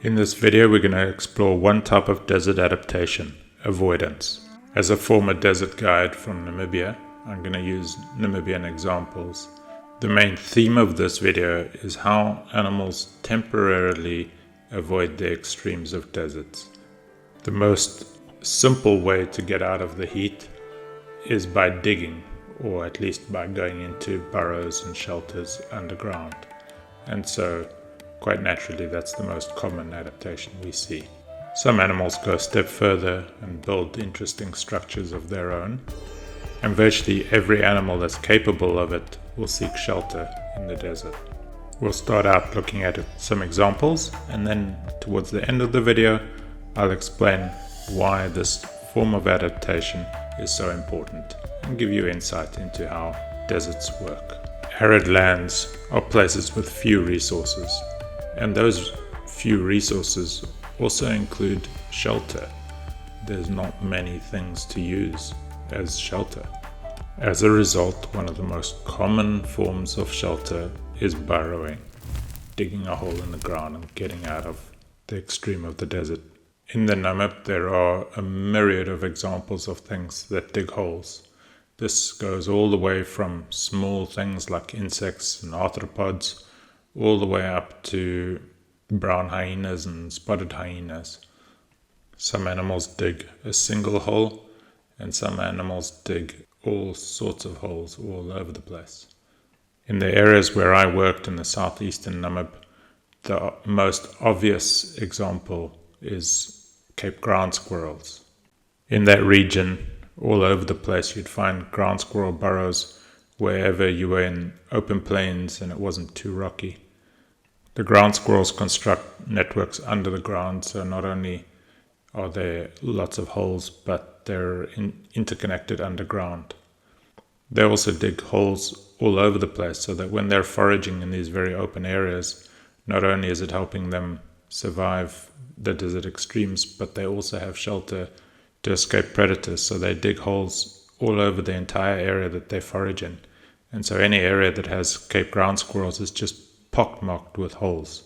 In this video, we're going to explore one type of desert adaptation, avoidance. As a former desert guide from Namibia, I'm going to use Namibian examples. The main theme of this video is how animals temporarily avoid the extremes of deserts. The most simple way to get out of the heat is by digging, or at least by going into burrows and shelters underground. And so, quite naturally, that's the most common adaptation we see. Some animals go a step further and build interesting structures of their own, and virtually every animal that's capable of it will seek shelter in the desert. We'll start out looking at some examples, and then towards the end of the video, I'll explain why this form of adaptation is so important and give you insight into how deserts work. Arid lands are places with few resources, and those few resources also include shelter. There's not many things to use as shelter. As a result, one of the most common forms of shelter is burrowing, digging a hole in the ground and getting out of the extreme of the desert. In the Namib, there are a myriad of examples of things that dig holes. This goes all the way from small things like insects and arthropods, all the way up to brown hyenas and spotted hyenas. Some animals dig a single hole, and some animals dig all sorts of holes all over the place. In the areas where I worked in the southeastern Namib, the most obvious example is Cape ground squirrels. In that region, all over the place, you'd find ground squirrel burrows wherever you were in open plains and it wasn't too rocky. The ground squirrels construct networks under the ground, so not only are there lots of holes, but they're interconnected underground. They also dig holes all over the place, so that when they're foraging in these very open areas, not only is it helping them survive the desert extremes, but they also have shelter to escape predators, so they dig holes all over the entire area that they forage in. And so any area that has Cape ground squirrels is just pockmarked with holes.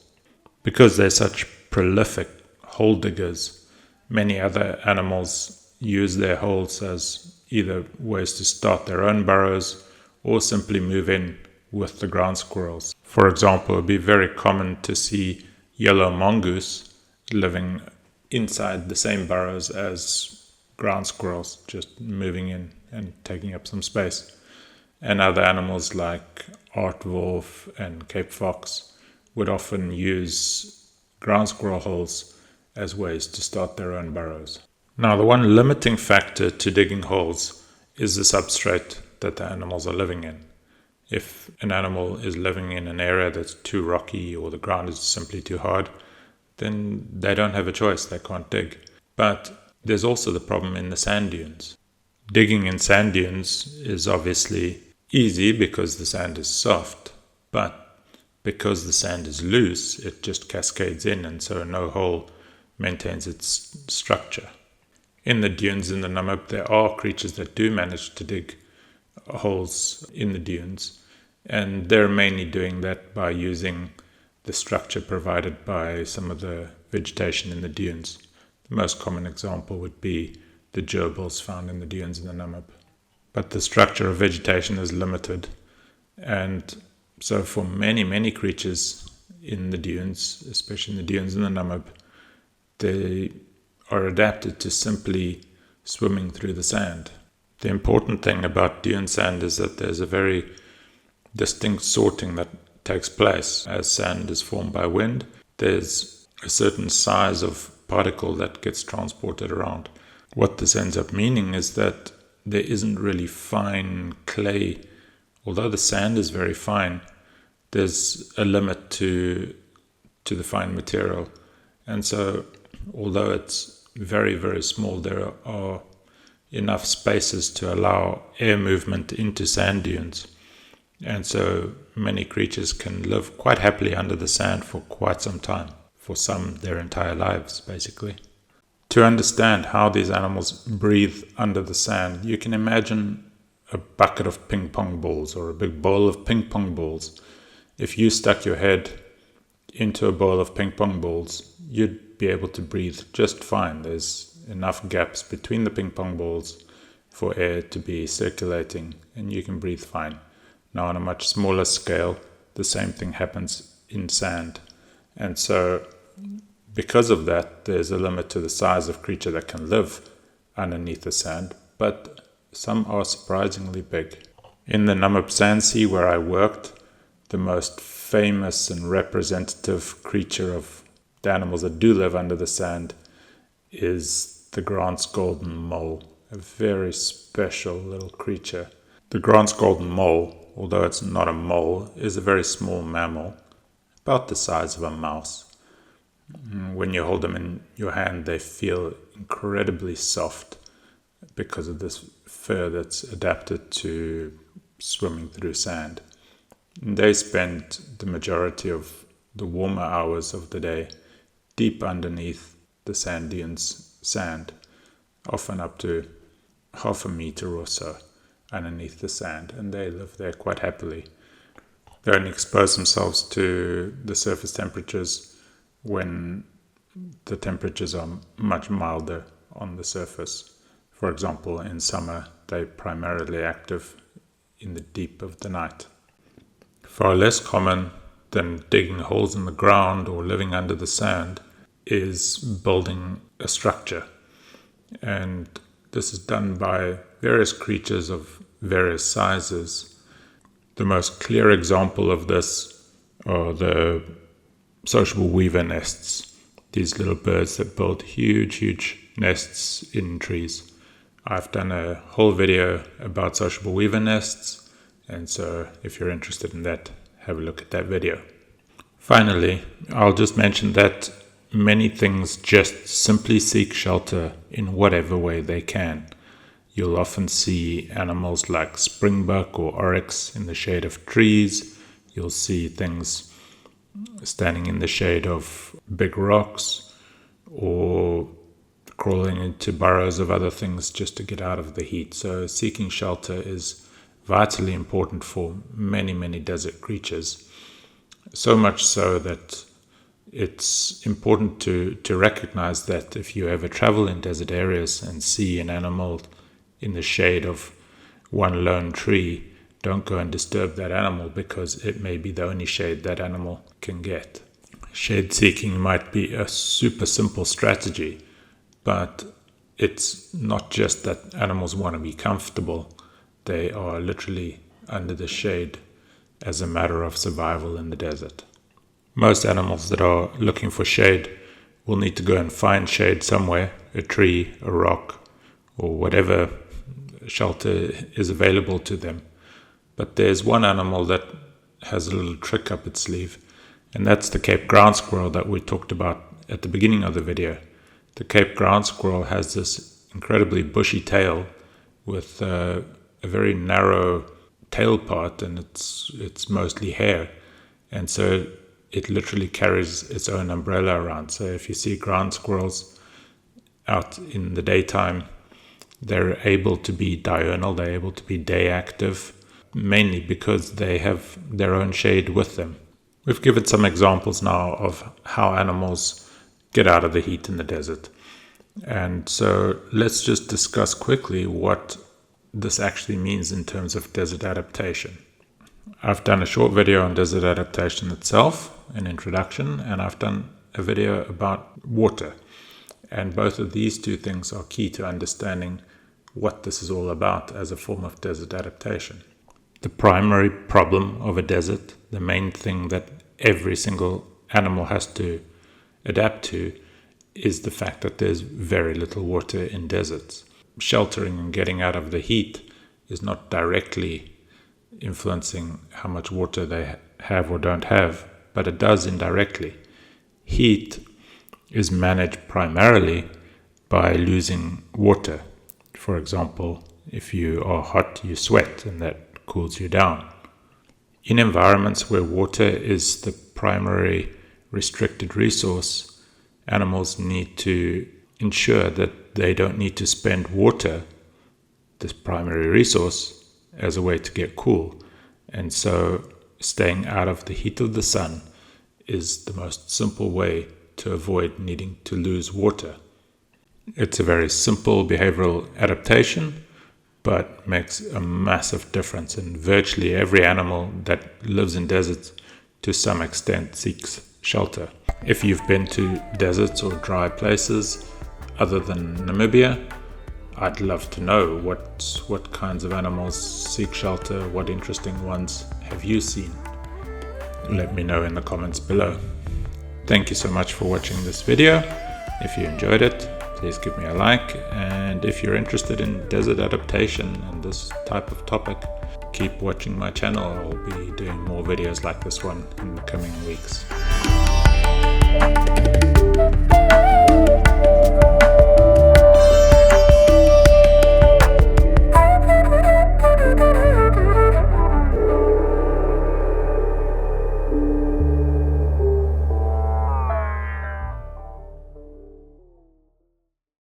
Because they're such prolific hole diggers, many other animals use their holes as either ways to start their own burrows or simply move in with the ground squirrels. For example, it would be very common to see yellow mongoose living inside the same burrows as ground squirrels, just moving in and taking up some space. And other animals like aardwolf and Cape fox would often use ground squirrel holes as ways to start their own burrows. Now, the one limiting factor to digging holes is the substrate that the animals are living in. If an animal is living in an area that's too rocky or the ground is simply too hard, then they don't have a choice, they can't dig. But there's also the problem in the sand dunes. Digging in sand dunes is obviously easy because the sand is soft, but because the sand is loose, it just cascades in, and so no hole maintains its structure. In the dunes in the Namib, there are creatures that do manage to dig holes in the dunes, and they're mainly doing that by using the structure provided by some of the vegetation in the dunes. The most common example would be the gerbils found in the dunes in the Namib. But the structure of vegetation is limited, and so for many creatures in the dunes, especially in the dunes in the Namib, they are adapted to simply swimming through the sand. The important thing about dune sand is that there's a very distinct sorting that takes place. As sand is formed by wind, there's a certain size of particle that gets transported around. What this ends up meaning is that there isn't really fine clay. Although the sand is very fine, there's a limit to the fine material. And so, although it's very small, there are enough spaces to allow air movement into sand dunes. And so many creatures can live quite happily under the sand for quite some time. For some, their entire lives, basically. To understand how these animals breathe under the sand, you can imagine a bucket of ping pong balls or a big bowl of ping pong balls. If you stuck your head into a bowl of ping pong balls, you'd be able to breathe just fine. There's enough gaps between the ping pong balls for air to be circulating, and you can breathe fine. Now, on a much smaller scale, the same thing happens in sand. And so, because of that, there's a limit to the size of creature that can live underneath the sand, but some are surprisingly big. In the Namib Sand Sea where I worked, the most famous and representative creature of the animals that do live under the sand is the Grant's golden mole, a very special little creature. The Grant's golden mole, although it's not a mole, is a very small mammal, about the size of a mouse. When you hold them in your hand, they feel incredibly soft because of this fur that's adapted to swimming through sand. And they spend the majority of the warmer hours of the day deep underneath the sand dunes, often up to half a meter or so underneath the sand, and they live there quite happily. They only expose themselves to the surface temperatures when the temperatures are much milder on the surface. For example, in summer, they're primarily active in the deep of the night. Far less common than digging holes in the ground or living under the sand is building a structure. And this is done by various creatures of various sizes. The most clear example of this are the sociable weaver nests, these little birds that build huge nests in trees. I've done a whole video about sociable weaver nests, and so if you're interested in that, have a look at that video. Finally, I'll just mention that many things just simply seek shelter in whatever way they can. You'll often see animals like springbuck or oryx in the shade of trees. You'll see things standing in the shade of big rocks or crawling into burrows of other things just to get out of the heat. So seeking shelter is vitally important for many desert creatures. So much so that it's important to recognize that if you ever travel in desert areas and see an animal in the shade of one lone tree, don't go and disturb that animal because it may be the only shade that animal can get. Shade seeking might be a super simple strategy, but it's not just that animals want to be comfortable. They are literally under the shade as a matter of survival in the desert. Most animals that are looking for shade will need to go and find shade somewhere, a tree, a rock, or whatever shelter is available to them. But there's one animal that has a little trick up its sleeve, and that's the Cape ground squirrel that we talked about at the beginning of the video. The Cape ground squirrel has this incredibly bushy tail with a very narrow tail part, and it's mostly hair, and so it literally carries its own umbrella around. So if you see ground squirrels out in the daytime, they're able to be diurnal, they're able to be day active, mainly because they have their own shade with them. We've given some examples now of how animals get out of the heat in the desert. And so let's just discuss quickly what this actually means in terms of desert adaptation. I've done a short video on desert adaptation itself, an introduction, and I've done a video about water. And both of these two things are key to understanding what this is all about as a form of desert adaptation. The primary problem of a desert, the main thing that every single animal has to adapt to, is the fact that there's very little water in deserts. Sheltering and getting out of the heat is not directly influencing how much water they have or don't have, but it does indirectly. Heat is managed primarily by losing water. For example, if you are hot, you sweat, and that cools you down. In environments where water is the primary restricted resource, animals need to ensure that they don't need to spend water, this primary resource, as a way to get cool. And so staying out of the heat of the sun is the most simple way to avoid needing to lose water. It's a very simple behavioral adaptation, but makes a massive difference in virtually every animal that lives in deserts to some extent seeks shelter. If you've been to deserts or dry places other than Namibia, I'd love to know what kinds of animals seek shelter, what interesting ones have you seen? Let me know in the comments below. Thank you so much for watching this video. If you enjoyed it, please give me a like, and if you're interested in desert adaptation and this type of topic, keep watching my channel. I'll be doing more videos like this one in the coming weeks.